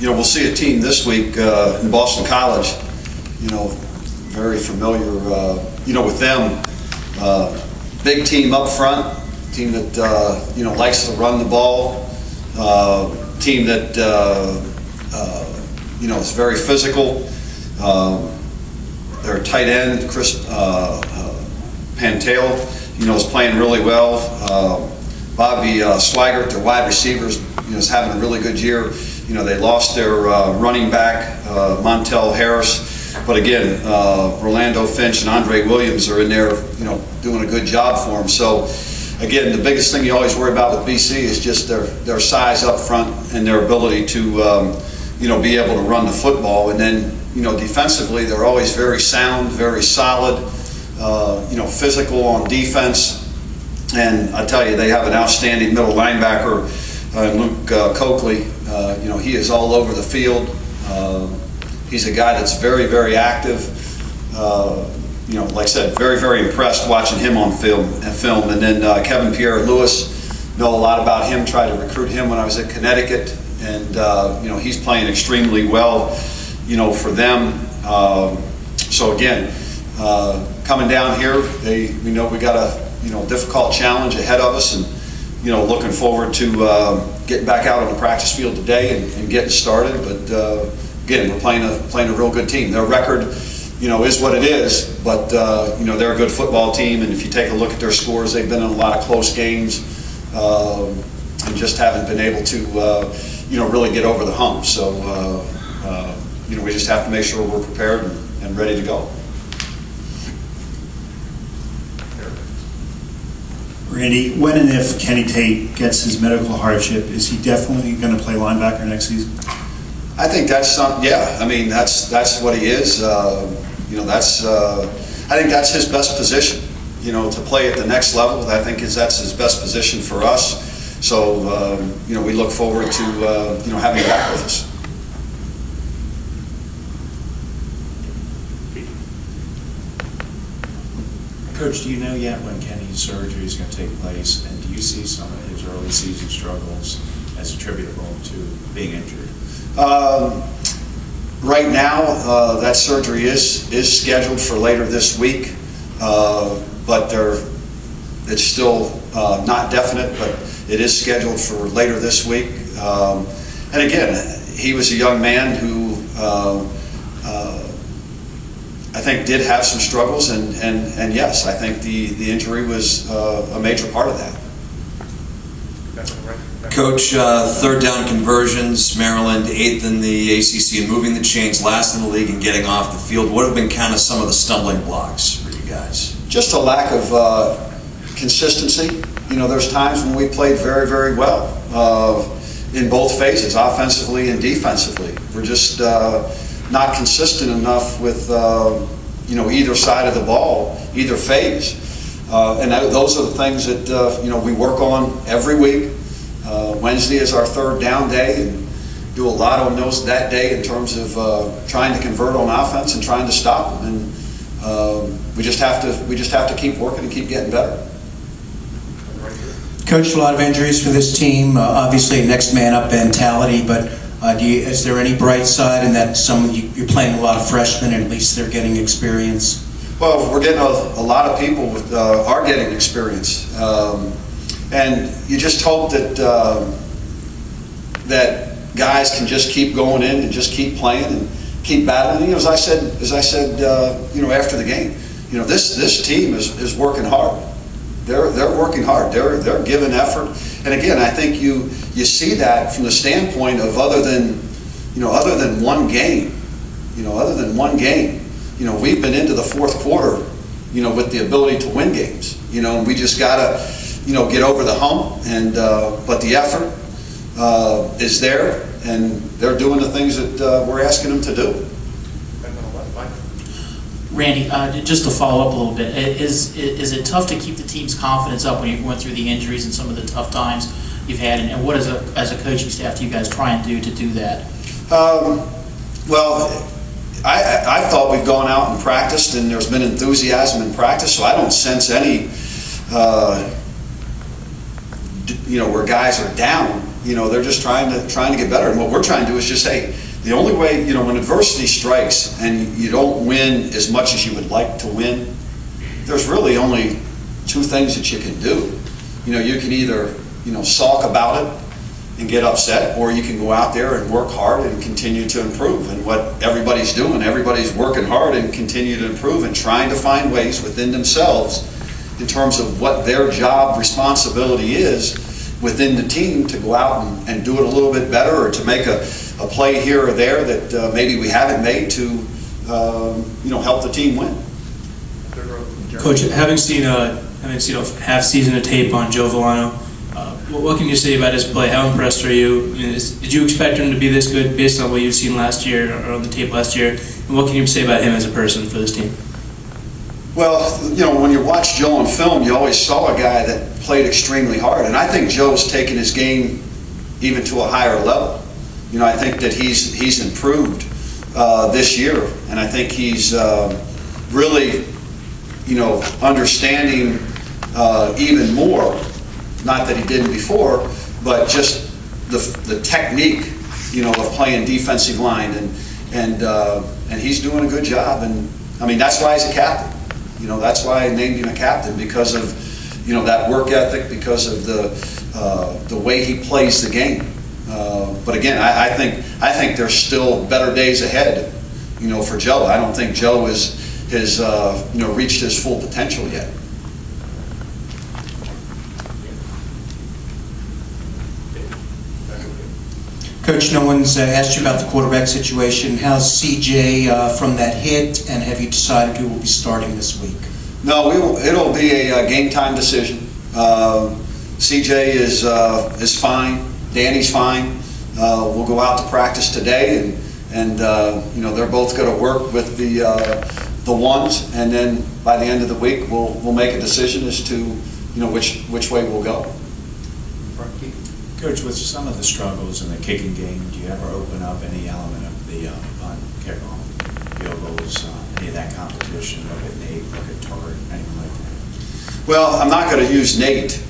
we'll see a team this week in Boston College, very familiar, with them. Big team up front, team that, likes to run the ball, team that, is very physical. Their tight end, Chris Pantail, is playing really well. Bobby Swigert, their wide receivers, is having a really good year. They lost their running back, Montel Harris, but again, Rolando Finch and Andre Williams are in there, doing a good job for them. So again, the biggest thing you always worry about with BC is just their size up front and their ability to, be able to run the football. And then, defensively, they're always very sound, very solid, physical on defense. And I tell you, they have an outstanding middle linebacker, Luke Coakley. He is all over the field. He's a guy that's very, very active. Like I said, very, very impressed watching him on film. And then Kevin Pierre-Louis, know a lot about him. Tried to recruit him when I was at Connecticut, and he's playing extremely well, for them. So again, coming down here, we know we got a difficult challenge ahead of us, and looking forward to getting back out on the practice field today and getting started. But again, we're playing a real good team. Their record, is what it is, but they're a good football team. And if you take a look at their scores, they've been in a lot of close games and just haven't been able to really get over the hump. So we just have to make sure we're prepared and ready to go. Randy, when and if Kenny Tate gets his medical hardship, is he definitely going to play linebacker next season? I think that's yeah. I mean, that's what he is. I think that's his best position. To play at the next level. I think that's his best position for us. So we look forward to having him back with us. Coach, do you know yet when Kenny's surgery is going to take place, and do you see some of his early season struggles as attributable to being injured? Right now, that surgery is scheduled for later this week, but it's still not definite, but it is scheduled for later this week. And again, he was a young man who I think did have some struggles, and yes, I think the injury was a major part of that. Coach, third down conversions, Maryland 8th in the ACC, and moving the chains, last in the league and getting off the field. What have been kind of some of the stumbling blocks for you guys? Just a lack of consistency. There's times when we played very, very well in both phases, offensively and defensively. We're just not consistent enough with either side of the ball, either phase, and those are the things that we work on every week. Wednesday is our third down day, and do a lot on those that day in terms of trying to convert on offense and trying to stop them. And we just have to keep working and keep getting better. Coach, a lot of injuries for this team. Obviously, next man up mentality, but is there any bright side in that you're playing a lot of freshmen and at least they're getting experience? Well, we're getting a lot of people are getting experience, and you just hope that that guys can just keep going in and just keep playing and keep battling. As I said, after the game, this team is working hard. They're working hard. They're giving effort. And again, I think you see that from the standpoint of other than one game, we've been into the fourth quarter, with the ability to win games, and we just gotta, get over the hump. And but the effort is there, and they're doing the things that we're asking them to do. Randy, just to follow up a little bit, is it tough to keep the team's confidence up when you're going through the injuries and some of the tough times you've had, and what as a coaching staff do you guys try and do that? Well, I thought we've gone out and practiced, and there's been enthusiasm in practice, so I don't sense any where guys are down, they're just trying to get better. And what we're trying to do is just, hey, the only way, when adversity strikes and you don't win as much as you would like to win, there's really only two things that you can do. You can either, sulk about it and get upset, or you can go out there and work hard and continue to improve. And what everybody's doing, everybody's working hard and continue to improve and trying to find ways within themselves in terms of what their job responsibility is within the team to go out and do it a little bit better, or to make a play here or there that maybe we haven't made to help the team win. Coach, having seen a half season of tape on Joe Villano, what can you say about his play? How impressed are you? Did you expect him to be this good based on what you've seen last year or on the tape last year? And what can you say about him as a person for this team? Well, when you watch Joe on film, you always saw a guy that played extremely hard, and I think Joe's taken his game even to a higher level. I think that he's improved this year, and I think he's really, understanding even more. Not that he didn't before, but just the technique, of playing defensive line, and he's doing a good job. And I mean, that's why he's a captain. That's why I named him a captain, because of that work ethic, because of the way he plays the game. But again, I think there's still better days ahead, for Joe. I don't think Joe has reached his full potential yet. Coach, no one's asked you about the quarterback situation. How's CJ from that hit, and have you decided who will be starting this week? No, it'll be a game time decision. CJ is fine. Danny's fine. We'll go out to practice today, and they're both going to work with the ones, and then by the end of the week we'll make a decision as to which way we'll go. Coach, with some of the struggles in the kicking game, do you ever open up any element of the punt, kickoff, field goals, any of that competition? Look at Nate, look at Tart, anything like that? Well, I'm not going to use Nate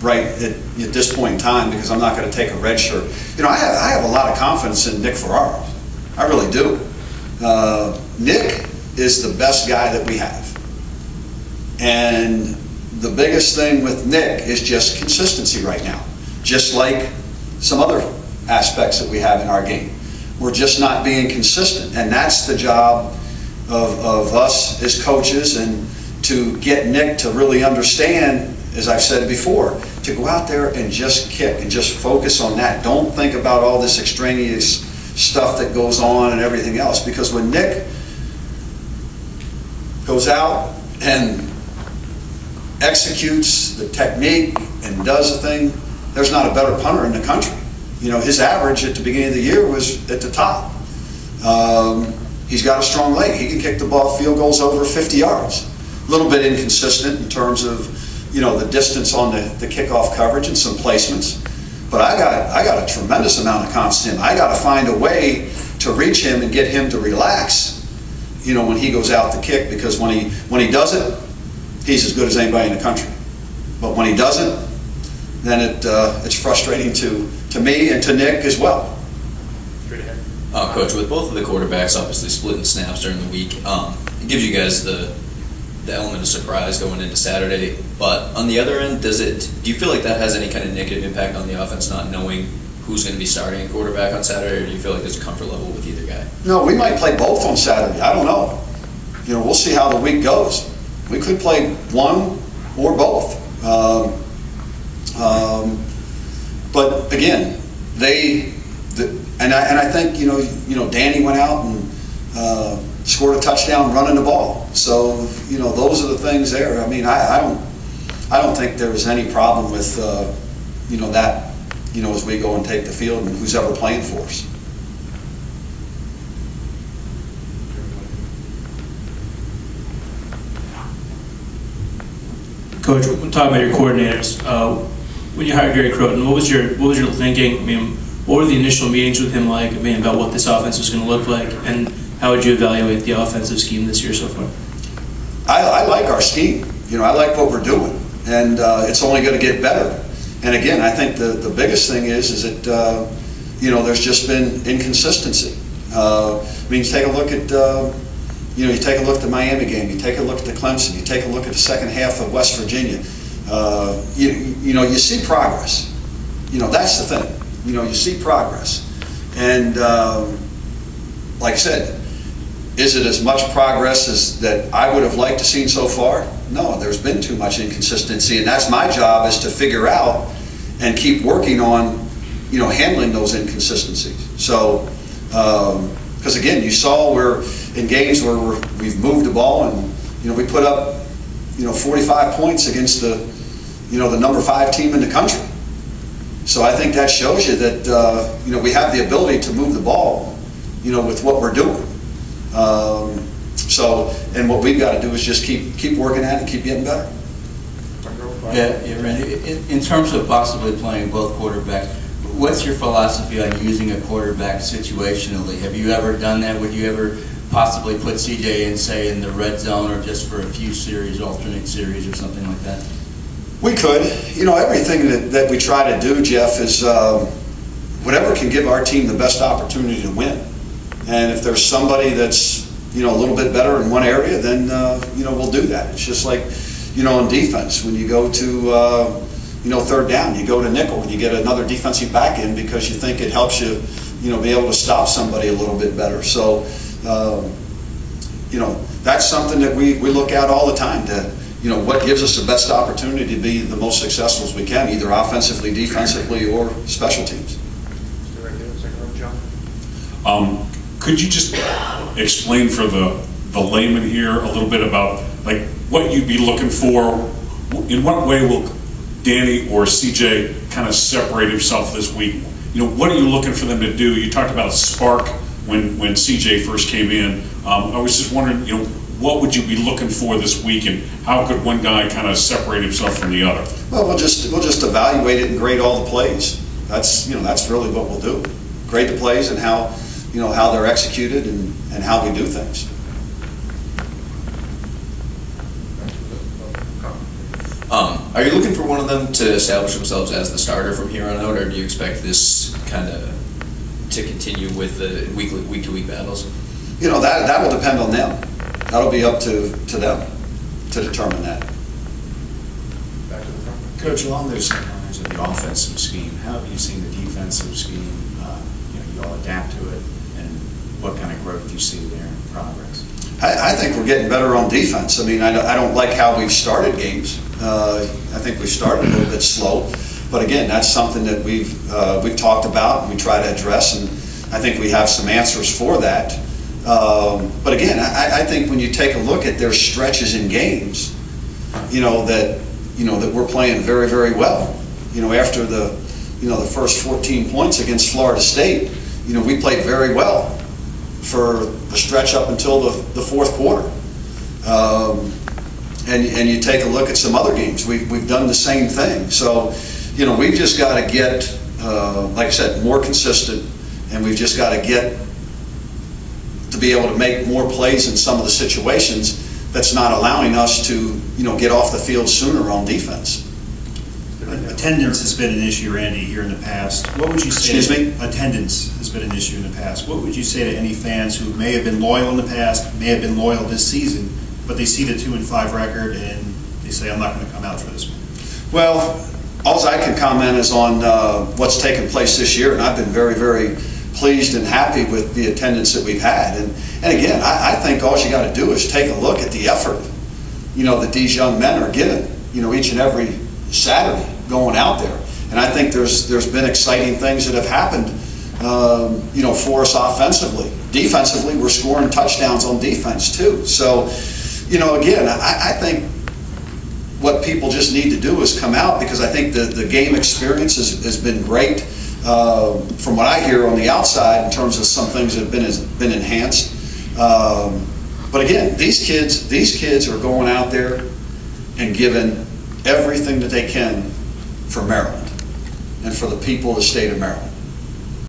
right at this point in time, because I'm not going to take a red shirt. I have a lot of confidence in Nick Ferraro. I really do. Nick is the best guy that we have, and the biggest thing with Nick is just consistency right now, just like some other aspects that we have in our game. We're just not being consistent, and that's the job of us as coaches, and to get Nick to really understand, as I've said before, to go out there and just kick and just focus on that. Don't think about all this extraneous stuff that goes on and everything else, because when Nick goes out and executes the technique and does the thing, there's not a better punter in the country. His average at the beginning of the year was at the top. He's got a strong leg. He can kick the ball, field goals over 50 yards. A little bit inconsistent in terms of, the distance on the kickoff coverage and some placements. But I got a tremendous amount of confidence in him. I got to find a way to reach him and get him to relax, when he goes out to kick, because when he does it, he's as good as anybody in the country. But when he doesn't, then it's frustrating to me and to Nick as well. Coach, with both of the quarterbacks obviously splitting snaps during the week, it gives you guys the element of surprise going into Saturday. But on the other end, do you feel like that has any kind of negative impact on the offense, not knowing who's going to be starting at quarterback on Saturday, or do you feel like there's a comfort level with either guy? No, we might play both on Saturday. I don't know. We'll see how the week goes. We could play one or both. But again, I think Danny went out and scored a touchdown running the ball. So those are the things there. I mean, I don't think there was any problem with that as we go and take the field and who's ever playing for us. Coach, we'll talk about your coordinators. When you hired Gary Croton, what was your thinking? I mean, what were the initial meetings with him like? I mean, about what this offense was going to look like, and how would you evaluate the offensive scheme this year so far? I like our scheme. I like what we're doing. and it's only going to get better. And again, I think the biggest thing is that there's just been inconsistency. I mean, take a look at you take a look at the Miami game, you take a look at the Clemson, you take a look at the second half of West Virginia. You see progress. That's the thing. You see progress, and like I said, is it as much progress as that I would have liked to seen so far? No, there's been too much inconsistency, and that's my job, is to figure out and keep working on, handling those inconsistencies. So, because again, you saw we're in games where we've moved the ball and we put up 45 points against the the number 5 team in the country. So I think that shows you that we have the ability to move the ball, with what we're doing. And what we've got to do is just keep working at it and keep getting better. Yeah, Randy. In terms of possibly playing both quarterbacks, what's your philosophy on using a quarterback situationally? Have you ever done that? Would you ever possibly put CJ in, say, in the red zone, or just for a few series, alternate series, or something like that? We could. Everything that we try to do, Jeff, is whatever can give our team the best opportunity to win. And if there's somebody that's a little bit better in one area, then we'll do that. It's just like on defense, when you go to third down, you go to nickel and you get another defensive back in because you think it helps you be able to stop somebody a little bit better. So that's something that we look at all the time, to what gives us the best opportunity to be the most successful as we can, either offensively, defensively, or special teams. Could you just explain for the layman here a little bit about what you'd be looking for? In what way will Danny or CJ kind of separate himself this week? What are you looking for them to do? You talked about a spark when CJ first came in. I was just wondering, what would you be looking for this week, and how could one guy kind of separate himself from the other? Well, we'll just evaluate it and grade all the plays. That's really what we'll do. Grade the plays and how they're executed and how we do things. Are you looking for one of them to establish themselves as the starter from here on out, or do you expect this kind of to continue with the week-to-week battles? That will depend on them. That'll be up to them to determine that. Coach, along those same lines of the offensive scheme, how have you seen the defensive scheme? You all adapt to it, and what kind of growth do you see there in progress? I think we're getting better on defense. I mean, I don't like how we've started games. I think we started a little bit slow, but again, that's something that we've talked about and we try to address, and I think we have some answers for that. But again, I think when you take a look at their stretches in games, that we're playing very, very well. After the first 14 points against Florida State, we played very well for the stretch up until the fourth quarter. And you take a look at some other games, we've done the same thing. So, we've just got to get, like I said, more consistent, and we've just got to get to be able to make more plays in some of the situations that's not allowing us to, get off the field sooner on defense. Attendance has been an issue, Randy, here in the past. What would you say? Excuse me? Attendance has been an issue in the past. What would you say to any fans who may have been loyal in the past, may have been loyal this season, but they see the 2-5 record and they say, I'm not going to come out for this one? Well, all I can comment is on what's taken place this year, and I've been very, very pleased and happy with the attendance that we've had. And again, I think all you got to do is take a look at the effort, that these young men are giving, each and every Saturday going out there. And I think there's been exciting things that have happened, for us offensively. Defensively, we're scoring touchdowns on defense too. So, again, I think what people just need to do is come out, because I think the game experience has been great. From what I hear on the outside, in terms of some things that have been enhanced. But again, these kids are going out there and giving everything that they can for Maryland and for the people of the state of Maryland.